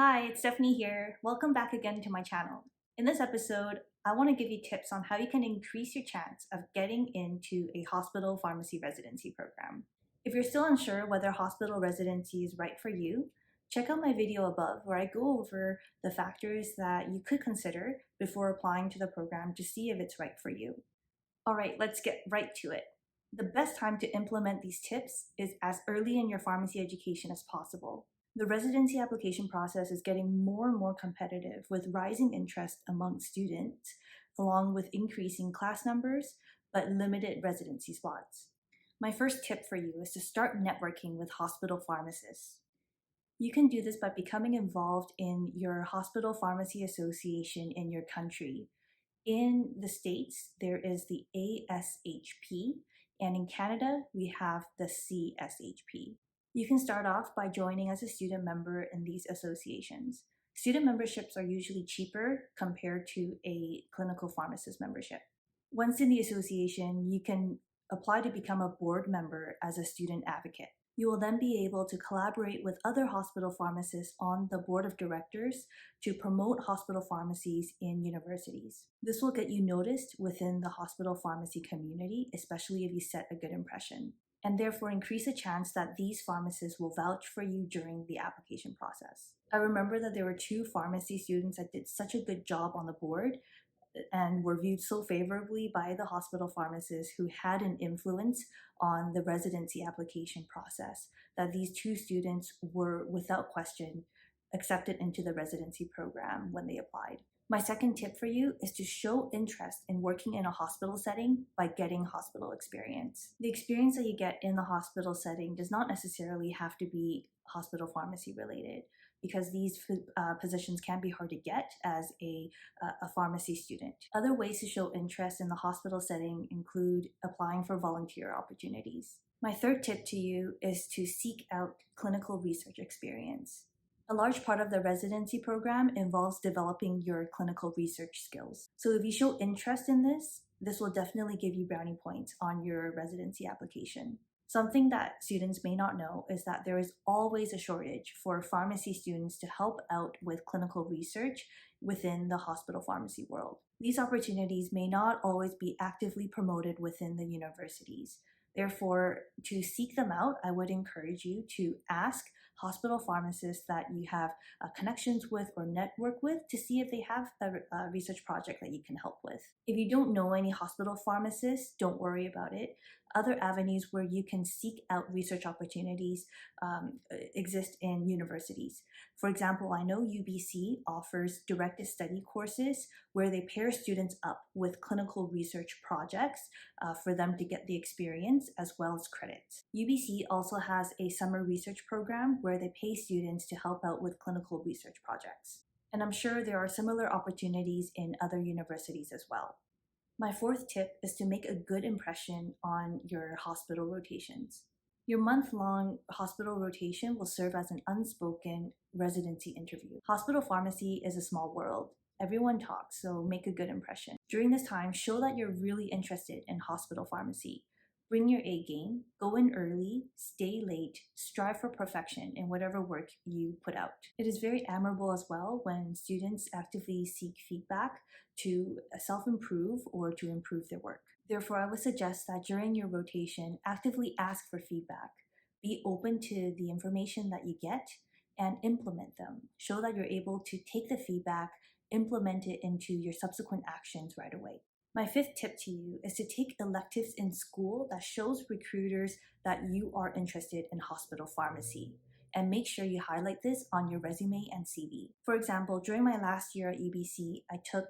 Hi, it's Stephanie here. Welcome back again to my channel. In this episode, I want to give you tips on how you can increase your chance of getting into a hospital pharmacy residency program. If you're still unsure whether hospital residency is right for you, check out my video above where I go over the factors that you could consider before applying to the program to see if it's right for you. All right, let's get right to it. The best time to implement these tips is as early in your pharmacy education as possible. The residency application process is getting more and more competitive with rising interest among students, along with increasing class numbers, but limited residency spots. My first tip for you is to start networking with hospital pharmacists. You can do this by becoming involved in your hospital pharmacy association in your country. In the States, there is the ASHP, and in Canada, we have the CSHP. You can start off by joining as a student member in these associations. Student memberships are usually cheaper compared to a clinical pharmacist membership. Once in the association, you can apply to become a board member as a student advocate. You will then be able to collaborate with other hospital pharmacists on the board of directors to promote hospital pharmacies in universities. This will get you noticed within the hospital pharmacy community, especially if you set a good impression, and therefore increase the chance that these pharmacists will vouch for you during the application process. I remember that there were two pharmacy students that did such a good job on the board and were viewed so favorably by the hospital pharmacists who had an influence on the residency application process that these two students were, without question, accepted into the residency program when they applied. My second tip for you is to show interest in working in a hospital setting by getting hospital experience. The experience that you get in the hospital setting does not necessarily have to be hospital pharmacy related, because these positions can be hard to get as a pharmacy student. Other ways to show interest in the hospital setting include applying for volunteer opportunities. My third tip to you is to seek out clinical research experience. A large part of the residency program involves developing your clinical research skills. So if you show interest in this will definitely give you brownie points on your residency application. Something that students may not know is that there is always a shortage for pharmacy students to help out with clinical research within the hospital pharmacy world. These opportunities may not always be actively promoted within the universities. Therefore, to seek them out, I would encourage you to ask hospital pharmacists that you have connections with or network with to see if they have a research project that you can help with. If you don't know any hospital pharmacists, don't worry about it. Other avenues where you can seek out research opportunities exist in universities. For example, I know UBC offers directed study courses where they pair students up with clinical research projects for them to get the experience as well as credits. UBC also has a summer research program where they pay students to help out with clinical research projects. And I'm sure there are similar opportunities in other universities as well. My fourth tip is to make a good impression on your hospital rotations. Your month-long hospital rotation will serve as an unspoken residency interview. Hospital pharmacy is a small world. Everyone talks, so make a good impression. During this time, show that you're really interested in hospital pharmacy. Bring your A game, go in early, stay late, strive for perfection in whatever work you put out. It is very admirable as well when students actively seek feedback to self-improve or to improve their work. Therefore, I would suggest that during your rotation, actively ask for feedback. Be open to the information that you get and implement them. Show that you're able to take the feedback, implement it into your subsequent actions right away. My fifth tip to you is to take electives in school that shows recruiters that you are interested in hospital pharmacy, and make sure you highlight this on your resume and CV. For example, during my last year at UBC, I took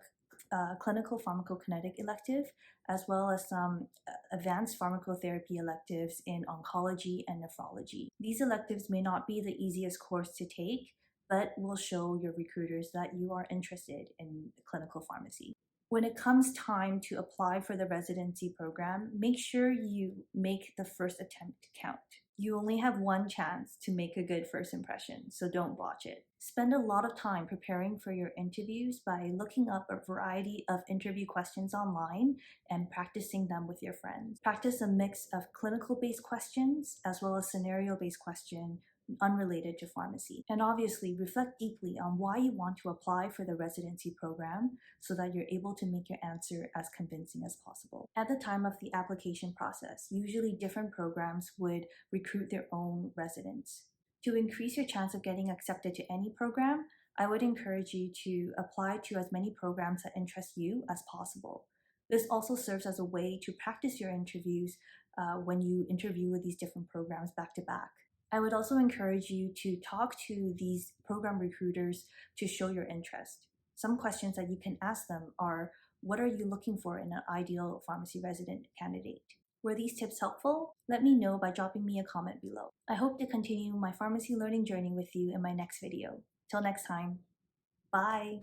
clinical pharmacokinetic elective, as well as some advanced pharmacotherapy electives in oncology and nephrology. These electives may not be the easiest course to take, but will show your recruiters that you are interested in clinical pharmacy. When it comes time to apply for the residency program, make sure you make the first attempt count. You only have one chance to make a good first impression, so don't botch it. Spend a lot of time preparing for your interviews by looking up a variety of interview questions online and practicing them with your friends. Practice a mix of clinical-based questions as well as scenario-based questions unrelated to pharmacy. And obviously, reflect deeply on why you want to apply for the residency program so that you're able to make your answer as convincing as possible. At the time of the application process, usually different programs would recruit their own residents. To increase your chance of getting accepted to any program, I would encourage you to apply to as many programs that interest you as possible. This also serves as a way to practice your interviews when you interview with these different programs back to back. I would also encourage you to talk to these program recruiters to show your interest. Some questions that you can ask them are, what are you looking for in an ideal pharmacy resident candidate? Were these tips helpful? Let me know by dropping me a comment below. I hope to continue my pharmacy learning journey with you in my next video. Till next time, bye!